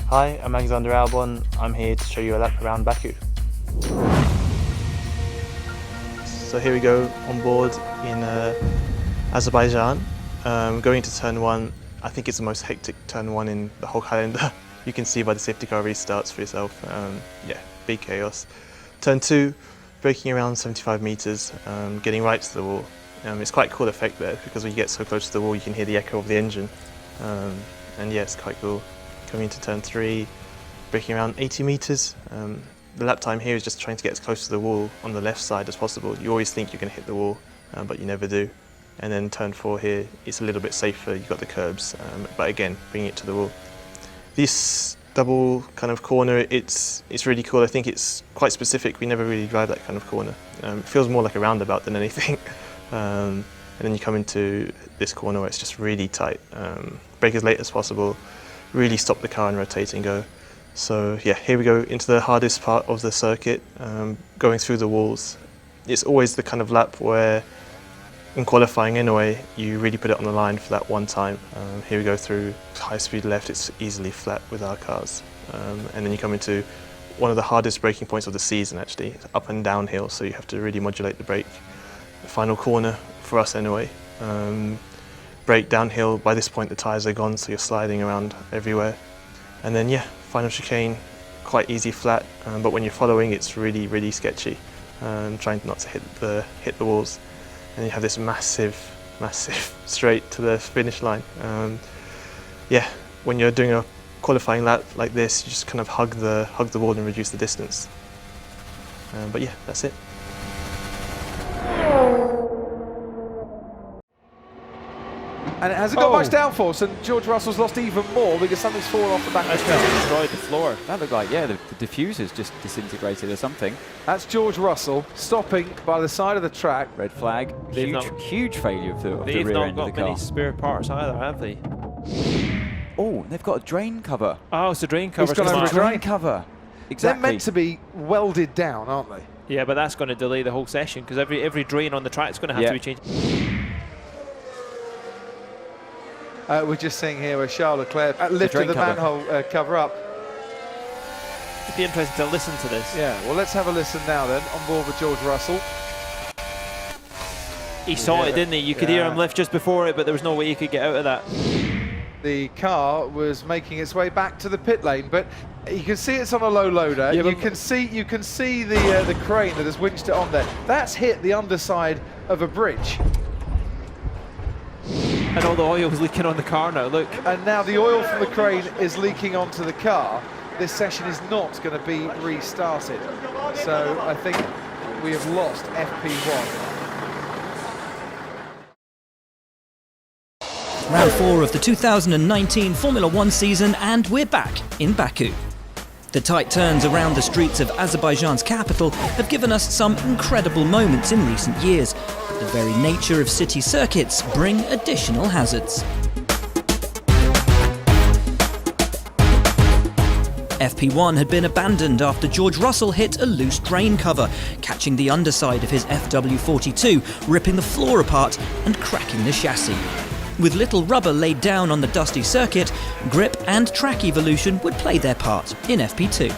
Hi, I'm Alexander Albon. I'm here to show you a lap around Baku. So here we go on board in Azerbaijan. Going to turn 1, I think it's the most hectic turn 1 in the whole calendar. You can see by the safety car restarts for yourself. Yeah, big chaos. Turn 2, braking around 75 meters, getting right to the wall. It's quite a cool effect there because when you get so close to the wall you can hear the echo of the engine. And yeah, it's quite cool. Coming into turn 3, braking around 80 meters. The lap time here is just trying to get as close to the wall on the left side as possible. You always think you're going to hit the wall, but you never do. And then turn 4 here, it's a little bit safer, you've got the curbs, but again, bringing it to the wall. This double kind of corner, it's really cool. I think it's quite specific. We never really drive that kind of corner. It feels more like a roundabout than anything. And then you come into this corner where it's just really tight. Brake as late as possible, really stop the car and rotate and go. So yeah, here we go into the hardest part of the circuit, going through the walls. It's always the kind of lap where, in qualifying anyway, you really put it on the line for that one time. Here we go through high speed left, it's easily flat with our cars. And then you come into one of the hardest braking points of the season actually, it's up and downhill, so you have to really modulate the brake. The final corner, for us anyway, brake downhill. By this point the tyres are gone, so you're sliding around everywhere. And then yeah, final chicane, quite easy flat, but when you're following it's really, really sketchy. Trying not to hit the walls. And you have this massive straight to the finish line. Yeah, when you're doing a qualifying lap like this, you just kind of hug the wall and reduce the distance. But yeah, that's it. And it hasn't got much downforce, and George Russell's lost even more because something's fallen off the back of the car. Destroyed the floor. That looked like, yeah, the diffuser's just disintegrated or something. That's George Russell stopping by the side of the track. Red flag. Huge failure of the rear end of the car. They've not got many spare parts either, have they? Oh, they've got a drain cover. Oh, it's a drain cover. It's gone over a drain cover. Exactly. They're meant to be welded down, aren't they? Yeah, but that's going to delay the whole session because every drain on the track is going to have to be changed. We're just seeing here where Charles Leclerc lifted the manhole cover up. It'd be interesting to listen to this. Yeah, well, let's have a listen now then, on board with George Russell. He saw it, didn't he? You could hear him lift just before it, but there was no way he could get out of that. The car was making its way back to the pit lane, but you can see it's on a low loader. Yeah, you can see the crane that has winched it on there. That's hit the underside of a bridge. And all the oil's leaking on the car now, look. And now the oil from the crane is leaking onto the car. This session is not going to be restarted. So I think we have lost FP1. Round 4 of the 2019 Formula 1 season, and we're back in Baku. The tight turns around the streets of Azerbaijan's capital have given us some incredible moments in recent years, but the very nature of city circuits bring additional hazards. FP1 had been abandoned after George Russell hit a loose drain cover, catching the underside of his FW42, ripping the floor apart and cracking the chassis. With little rubber laid down on the dusty circuit, grip and track evolution would play their part in FP2.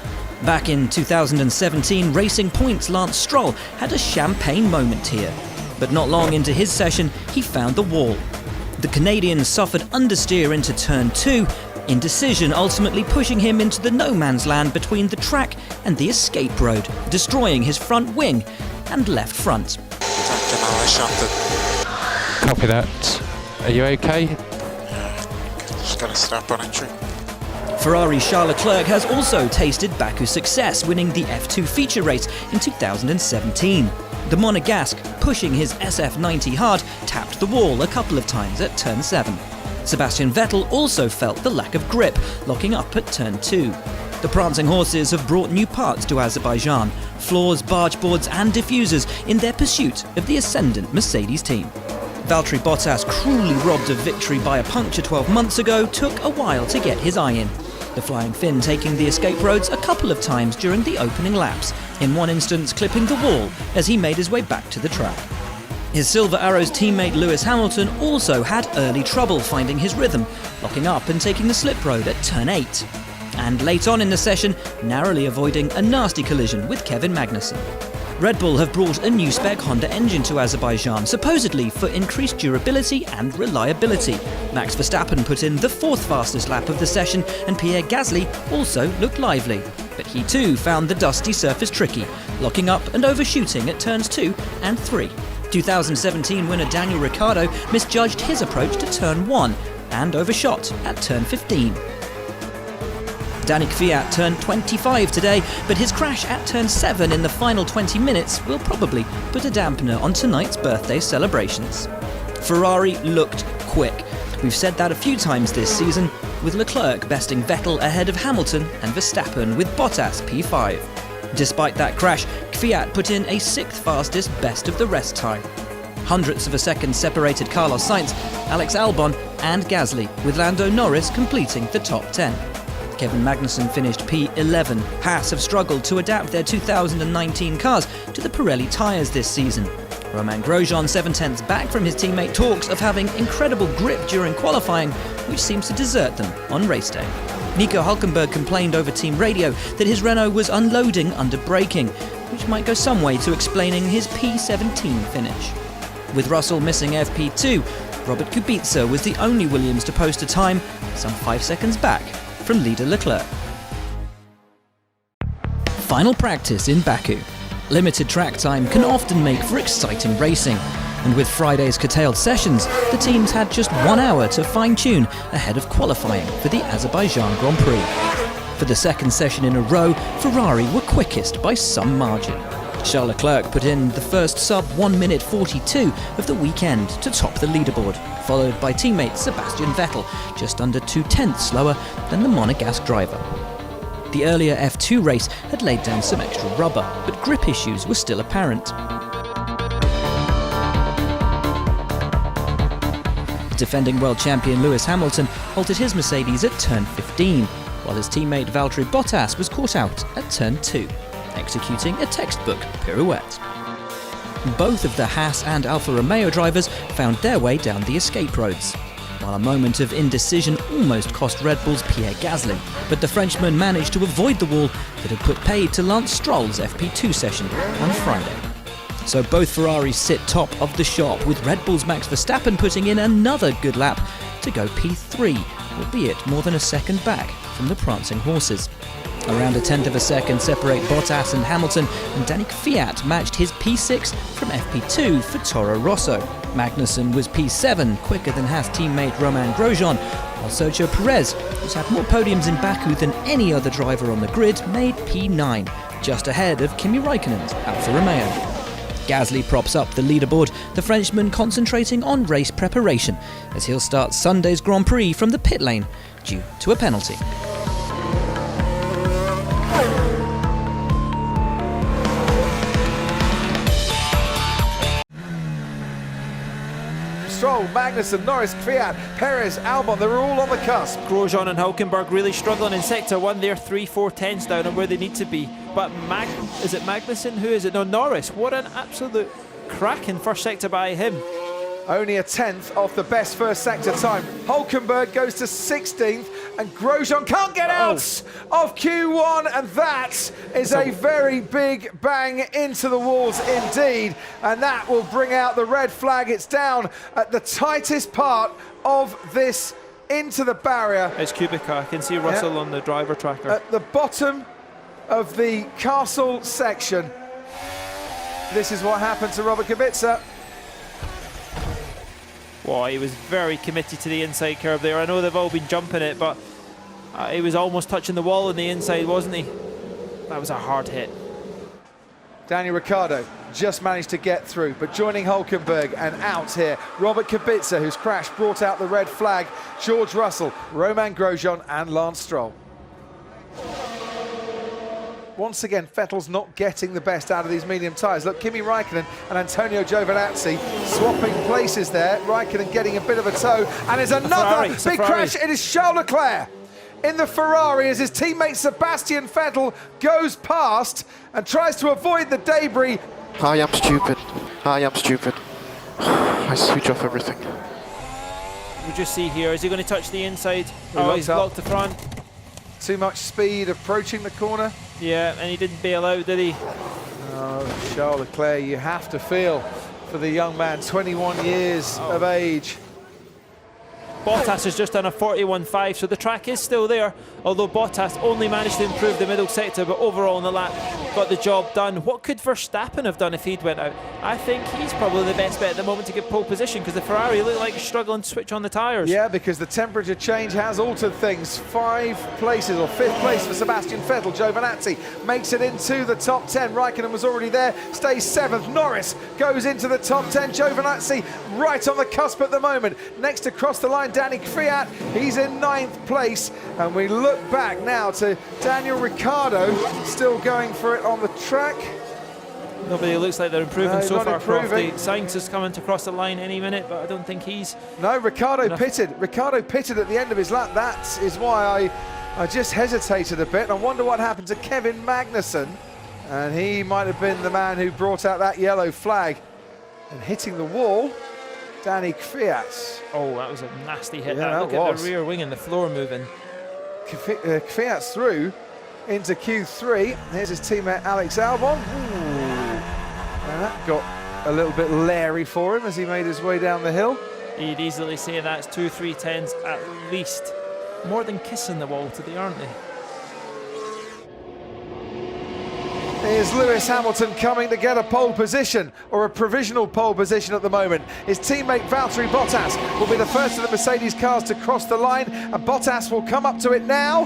Back in 2017, Racing Point's Lance Stroll had a champagne moment here. But not long into his session, he found the wall. The Canadian suffered understeer into turn 2, indecision ultimately pushing him into the no man's land between the track and the escape road, destroying his front wing and left front. Copy that. Are you okay? Just got to stop on entry. Ferrari's Charles Leclerc has also tasted Baku's success, winning the F2 feature race in 2017. The Monegasque, pushing his SF90 hard, tapped the wall a couple of times at turn 7. Sebastian Vettel also felt the lack of grip, locking up at turn 2. The prancing horses have brought new parts to Azerbaijan, floors, barge boards and diffusers in their pursuit of the ascendant Mercedes team. Valtteri Bottas, cruelly robbed of victory by a puncture 12 months ago, took a while to get his eye in. The Flying Finn taking the escape roads a couple of times during the opening laps, in one instance clipping the wall as he made his way back to the track. His Silver Arrows teammate Lewis Hamilton also had early trouble finding his rhythm, locking up and taking the slip road at turn 8. and late on in the session, narrowly avoiding a nasty collision with Kevin Magnussen. Red Bull have brought a new spec Honda engine to Azerbaijan, supposedly for increased durability and reliability. Max Verstappen put in the 4th fastest lap of the session, and Pierre Gasly also looked lively. But he too found the dusty surface tricky, locking up and overshooting at turns 2 and 3. 2017 winner Daniel Ricciardo misjudged his approach to turn 1 and overshot at turn 15. Daniel Kvyat turned 25 today, but his crash at turn 7 in the final 20 minutes will probably put a dampener on tonight's birthday celebrations. Ferrari looked quick. We've said that a few times this season, with Leclerc besting Vettel ahead of Hamilton and Verstappen with Bottas P5. Despite that crash, Kvyat put in a 6th fastest best of the rest time. Hundredths of a second separated Carlos Sainz, Alex Albon and Gasly, with Lando Norris completing the top 10. Kevin Magnussen finished P11. Haas have struggled to adapt their 2019 cars to the Pirelli tyres this season. Romain Grosjean, 7/10 back from his teammate, talks of having incredible grip during qualifying, which seems to desert them on race day. Nico Hülkenberg complained over team radio that his Renault was unloading under braking, which might go some way to explaining his P17 finish. With Russell missing FP2, Robert Kubica was the only Williams to post a time some 5 seconds back from leader Leclerc. Final practice in Baku. Limited track time can often make for exciting racing, and with Friday's curtailed sessions, the teams had just 1 hour to fine-tune ahead of qualifying for the Azerbaijan Grand Prix. For the second session in a row, Ferrari were quickest by some margin. Charles Leclerc put in the first sub 1 minute 42 of the weekend to top the leaderboard, followed by teammate Sebastian Vettel, just under 2/10 slower than the Monegasque driver. The earlier F2 race had laid down some extra rubber, but grip issues were still apparent. Defending world champion Lewis Hamilton halted his Mercedes at turn 15, while his teammate Valtteri Bottas was caught out at turn 2, executing a textbook pirouette. Both of the Haas and Alfa Romeo drivers found their way down the escape roads, while a moment of indecision almost cost Red Bull's Pierre Gasly, but the Frenchman managed to avoid the wall that had put paid to Lance Stroll's FP2 session on Friday. So both Ferraris sit top of the shop, with Red Bull's Max Verstappen putting in another good lap to go P3, albeit more than a second back from the prancing horses. Around 1/10 of a second separate Bottas and Hamilton, and Daniel Kvyat matched his P6 from FP2 for Toro Rosso. Magnussen was P7, quicker than Haas teammate Romain Grosjean, while Sergio Perez, who's had more podiums in Baku than any other driver on the grid, made P9, just ahead of Kimi Raikkonen's Alfa Romeo. Gasly props up the leaderboard, the Frenchman concentrating on race preparation, as he'll start Sunday's Grand Prix from the pit lane, due to a penalty. Stroll, Magnussen, Norris, Kvyat, Perez, Albon, they were all on the cusp. Grosjean and Hülkenberg really struggling in Sector 1. They're 3-4 tenths down on where they need to be. But is it Magnussen? Who is it? No, Norris. What an absolute cracking first sector by him. Only 1/10 off the best first sector time. Hülkenberg goes to 16th, and Grosjean can't get out of Q1, and that is a very big bang into the walls indeed, and that will bring out the red flag. It's down at the tightest part of this into the barrier. It's Kubica. I can see Russell on the driver tracker. At the bottom of the castle section. This is what happened to Robert Kubica. Wow, he was very committed to the inside curve there. I know they've all been jumping it, but he was almost touching the wall on the inside, wasn't he? That was a hard hit. Daniel Ricciardo just managed to get through, but joining Hülkenberg and out here, Robert Kubica, whose crash brought out the red flag, George Russell, Romain Grosjean and Lance Stroll. Once again, Vettel's not getting the best out of these medium tyres. Look, Kimi Raikkonen and Antonio Giovinazzi swapping places there. Raikkonen getting a bit of a tow, and there's another big crash. It is Charles Leclerc in the Ferrari as his teammate Sebastian Vettel goes past and tries to avoid the debris. I am stupid. I am stupid. I switch off everything. We'll just see here, is he going to touch the inside? Oh, he's blocked the front. too much speed approaching the corner. Yeah, and he didn't bail out, did he? Oh, Charles Leclerc, you have to feel for the young man, 21 years of age. Bottas has just done a 41.5, so the track is still there, although Bottas only managed to improve the middle sector, but overall in the lap got the job done. What could Verstappen have done if he'd went out? I think he's probably the best bet at the moment to get pole position, because the Ferrari looked like struggling to switch on the tyres. Yeah, because the temperature change has altered things. 5 places, or 5th place for Sebastian Vettel. Giovinazzi makes it into the top 10. Raikkonen was already there, stays 7th. Norris goes into the top 10. Giovinazzi right on the cusp at the moment. Next across the line, Danny Kvyat, he's in 9th place. And we look back now to Daniel Ricciardo, still going for it on the track. Nobody looks like they're improving No, so not far. improving. Sainz is coming to cross the line any minute, but I don't think he's... No, Ricciardo enough. pitted. Ricciardo pitted at the end of his lap. That is why I just hesitated a bit. And I wonder what happened to Kevin Magnussen. And he might have been the man who brought out that yellow flag. And hitting the wall, Danny Kvyat. Oh, that was a nasty hit. Yeah, Look that at was. the rear wing and the floor moving. Kvyat's through into Q3. Here's his teammate Alex Albon. And that got a little bit leery for him as he made his way down the hill. You'd easily say that's 2-3 10s at least. More than kissing the wall today, aren't they? Here's Lewis Hamilton coming to get a pole position, or a provisional pole position at the moment. His teammate Valtteri Bottas will be the first of the Mercedes cars to cross the line, and Bottas will come up to it now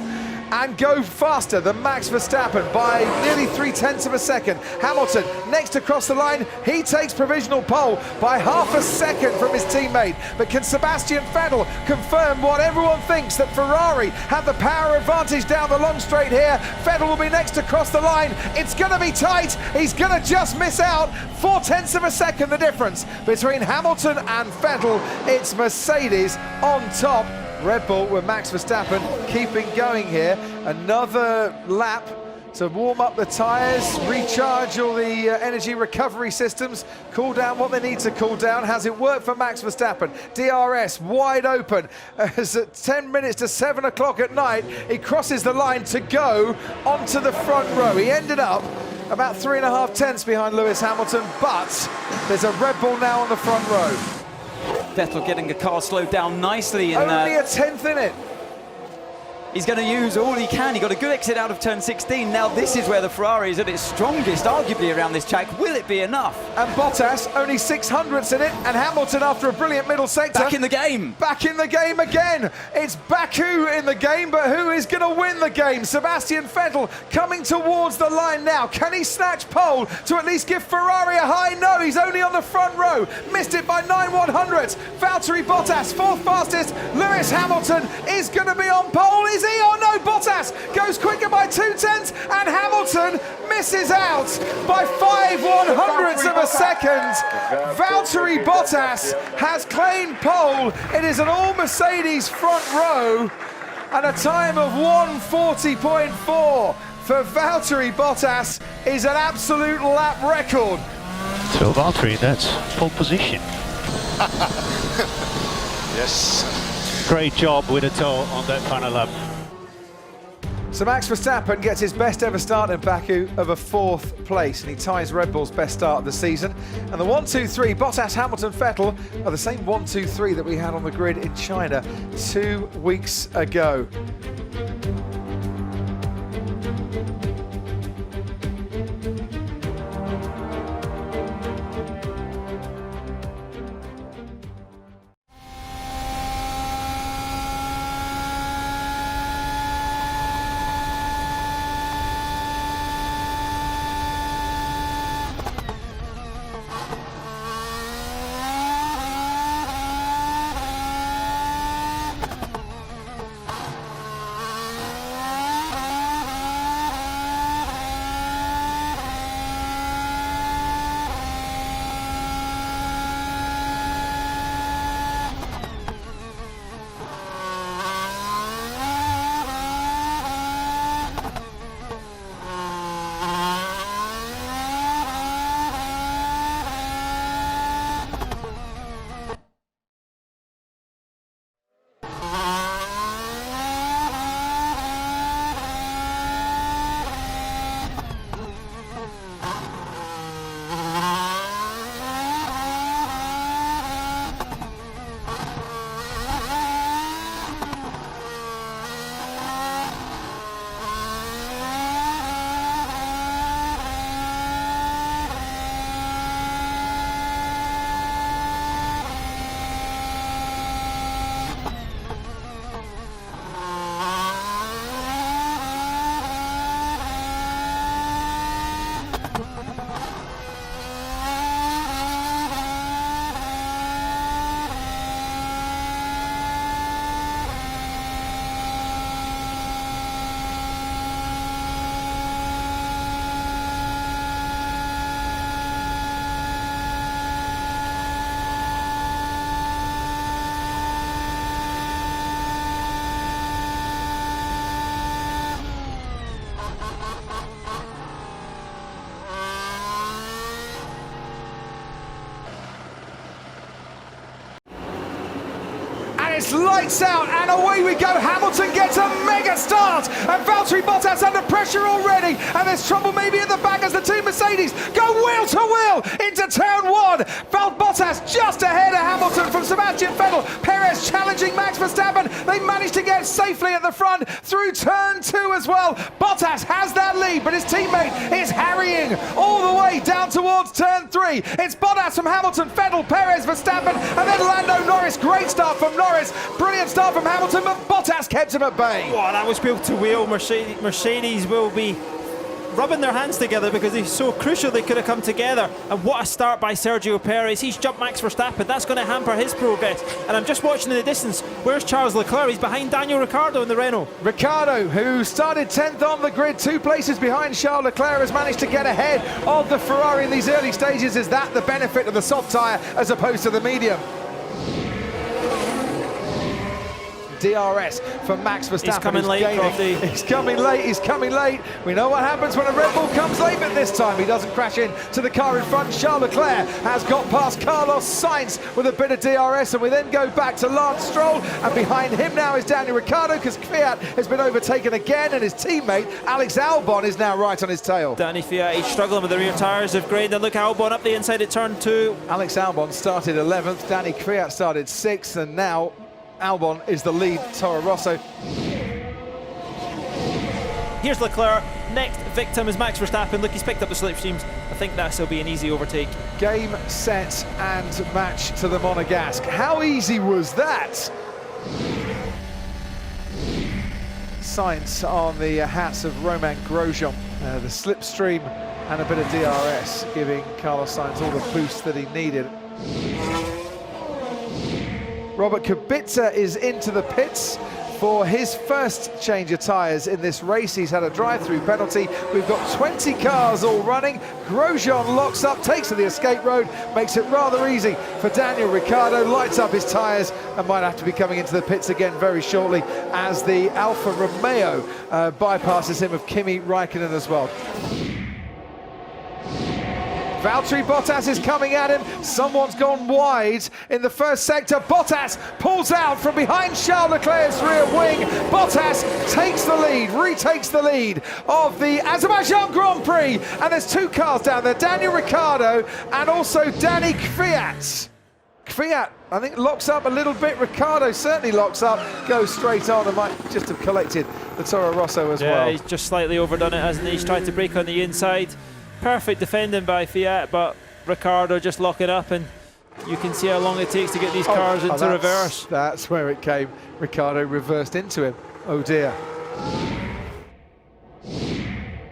and go faster than Max Verstappen by nearly 0.3 of a second. Hamilton next across the line, he takes provisional pole by half a second from his teammate. But can Sebastian Vettel confirm what everyone thinks, that Ferrari have the power advantage down the long straight here? Vettel will be next across the line. It's going to be tight. He's going to just miss out. 0.4 of a second the difference between Hamilton and Vettel. It's Mercedes on top. Red Bull with Max Verstappen keeping going here. Another lap to warm up the tyres, recharge all the energy recovery systems, cool down what they need to cool down. Has it worked for Max Verstappen? DRS wide open as at 10 minutes to 7 o'clock at night, he crosses the line to go onto the front row. He ended up about 3.5 tenths behind Lewis Hamilton, but there's a Red Bull now on the front row. Vettel getting the car slowed down nicely. Only a tenth in it. He's going to use all he can. He got a good exit out of turn 16. Now this is where the Ferrari is at its strongest, arguably, around this track. Will it be enough? And Bottas only 600ths in it, and Hamilton, after a brilliant middle sector, Back in the game. Back in the game again. It's Baku in the game, but who is going to win the game? Sebastian Vettel coming towards the line now. Can he snatch pole to at least give Ferrari a high? No, he's only on the front row. Missed it by 9/100ths. Valtteri Bottas, 4th fastest. Lewis Hamilton is going to be on pole. Is he? Oh no, Bottas goes quicker by 0.2, and Hamilton misses out by 5/100ths of a second. Valtteri Bottas has claimed pole. It is an all Mercedes front row, and a time of 1:40.4 for Valtteri Bottas is an absolute lap record. So Valtteri, that's pole position. Yes. Great job with a toe on that final lap. So Max Verstappen gets his best ever start in Baku of a 4th place, and he ties Red Bull's best start of the season. And the 1-2-3, Bottas, Hamilton, Vettel, are the same 1-2-3 that we had on the grid in China 2 weeks ago. lights out, and away we go. Hamilton gets a mega start, and Valtteri Bottas under pressure already, and there's trouble maybe at the back as the two Mercedes go wheel to wheel into turn one. Bottas just ahead of Hamilton from Sebastian Vettel. Perez challenging Max Verstappen. They managed to get safely at the front through turn two as well. Bottas has that lead, but his teammate is harrying all the way down towards turn three. It's Bottas from Hamilton, Vettel, Perez, Verstappen, and then Lando Norris. Great start from Norris, brilliant start from Hamilton, but Bottas kept him at bay. Oh, that was wheel to wheel. Mercedes will be rubbing their hands together because it's so crucial they could have come together. And what a start by Sergio Perez. He's jumped Max Verstappen. That's going to hamper his progress. And I'm just watching in the distance. Where's Charles Leclerc? He's behind Daniel Ricciardo in the Renault. Ricciardo, who started 10th on the grid, 2 places behind Charles Leclerc, has managed to get ahead of the Ferrari in these early stages. Is that the benefit of the soft tyre as opposed to the medium? DRS for Max Verstappen. He's coming late, Crofty. He's coming late. We know what happens when a Red Bull comes late, but this time he doesn't crash into the car in front. Charles Leclerc has got past Carlos Sainz with a bit of DRS, and we then go back to Lance Stroll, and behind him now is Daniel Ricciardo, because Kvyat has been overtaken again, and his teammate Alex Albon is now right on his tail. Danny Kvyat, he's struggling with the rear tyres of Gran, and look, Albon up the inside at turn two. Alex Albon started 11th, Danny Kvyat started 6th, and now Albon is the lead Toro Rosso. Here's Leclerc. Next victim is Max Verstappen. Look, he's picked up the slipstreams. I think that'll be an easy overtake. Game, set, and match to the Monegasque. How easy was that? Sainz on the hats of Romain Grosjean. The slipstream and a bit of DRS, giving Carlos Sainz all the boost that he needed. Robert Kubica is into the pits for his first change of tyres in this race. He's had a drive-through penalty. We've got 20 cars all running. Grosjean locks up, takes to the escape road, makes it rather easy for Daniel Ricciardo, lights up his tyres, and might have to be coming into the pits again very shortly as the Alfa Romeo bypasses him of Kimi Raikkonen as well. Valtteri Bottas is coming at him. Someone's gone wide in the first sector. Bottas pulls out from behind Charles Leclerc's rear wing. Bottas takes the lead, retakes the lead of the Azerbaijan Grand Prix. And there's 2 cars down there, Daniel Ricciardo and also Danny Kvyat. Kvyat, I think, locks up a little bit. Ricciardo certainly locks up, goes straight on, and might just have collected the Toro Rosso as well. Yeah, he's just slightly overdone it, hasn't he? He's tried to break on the inside. Perfect defending by Kvyat, but Ricciardo just locking up, and you can see how long it takes to get these cars into reverse. That's where it came. Ricciardo reversed into him. Oh dear.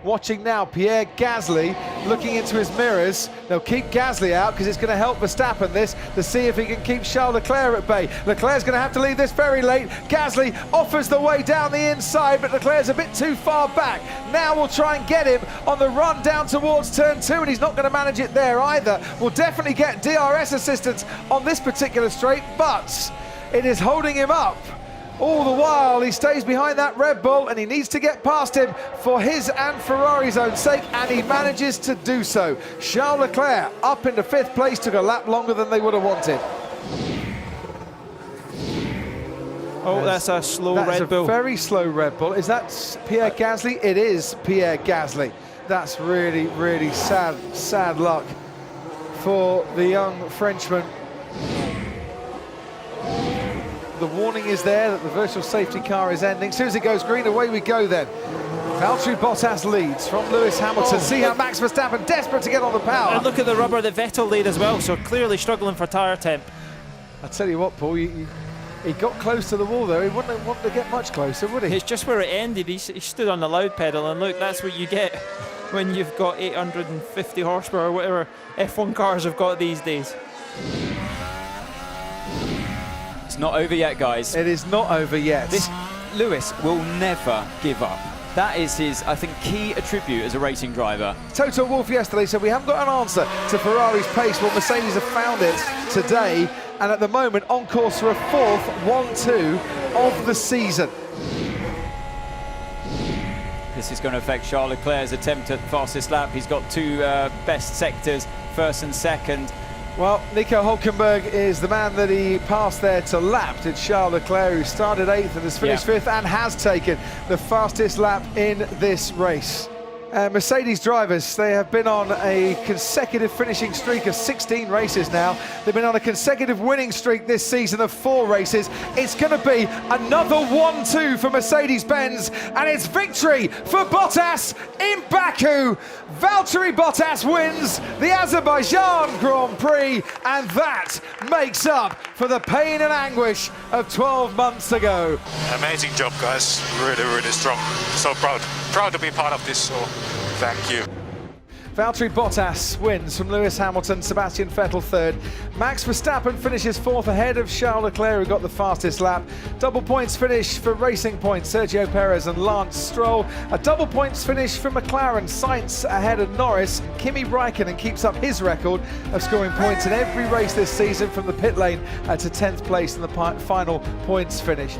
Watching now, Pierre Gasly looking into his mirrors. They'll keep Gasly out because it's going to help Verstappen this to see if he can keep Charles Leclerc at bay. Leclerc's going to have to leave this very late. Gasly offers the way down the inside, but Leclerc's a bit too far back. Now we'll try and get him on the run down towards turn 2, and he's not going to manage it there either. We'll definitely get DRS assistance on this particular straight, but it is holding him up. All the while, he stays behind that Red Bull, and he needs to get past him for his and Ferrari's own sake, and he manages to do so. Charles Leclerc up into 5th place, took a lap longer than they would have wanted. Oh, that's a slow Red Bull. Very slow Red Bull. Is that Pierre Gasly? It is Pierre Gasly. That's really, really sad luck for the young Frenchman. The warning is there that the virtual safety car is ending. As soon as it goes green, away we go then. Valtteri Bottas leads from Lewis Hamilton. See how Max Verstappen desperate to get on the power. And look at the rubber that Vettel laid as well, so clearly struggling for tyre temp. I tell you what, Paul, he got close to the wall there. He wouldn't want to get much closer, would he? It's just where it ended. He stood on the loud pedal, and look, that's what you get when you've got 850 horsepower or whatever F1 cars have got these days. It's not over yet, guys. It is not over yet. Lewis will never give up. That is his, I think, key attribute as a racing driver. Toto Wolff yesterday said we haven't got an answer to Ferrari's pace. Well, Mercedes have found it today, and at the moment on course for a 4th 1-2 of the season. This is going to affect Charles Leclerc's attempt at fastest lap. He's got 2 best sectors, 1st and 2nd. Well, Nico Hülkenberg is the man that he passed there to lap. Did Charles Leclerc, who started 8th and has finished 5th and has taken the fastest lap in this race. Mercedes drivers, they have been on a consecutive finishing streak of 16 races now. They've been on a consecutive winning streak this season of 4 races. It's going to be another 1-2 for Mercedes-Benz, and it's victory for Bottas in Baku. Valtteri Bottas wins the Azerbaijan Grand Prix, and that makes up for the pain and anguish of 12 months ago. Amazing job, guys. Really, really strong. So proud to be part of this. So thank you. Valtteri Bottas wins from Lewis Hamilton, Sebastian Vettel third. Max Verstappen finishes 4th ahead of Charles Leclerc, who got the fastest lap. Double points finish for Racing Point, Sergio Perez and Lance Stroll. A double points finish for McLaren, Sainz ahead of Norris. Kimi Raikkonen keeps up his record of scoring points in every race this season from the pit lane to 10th place in the final points finish.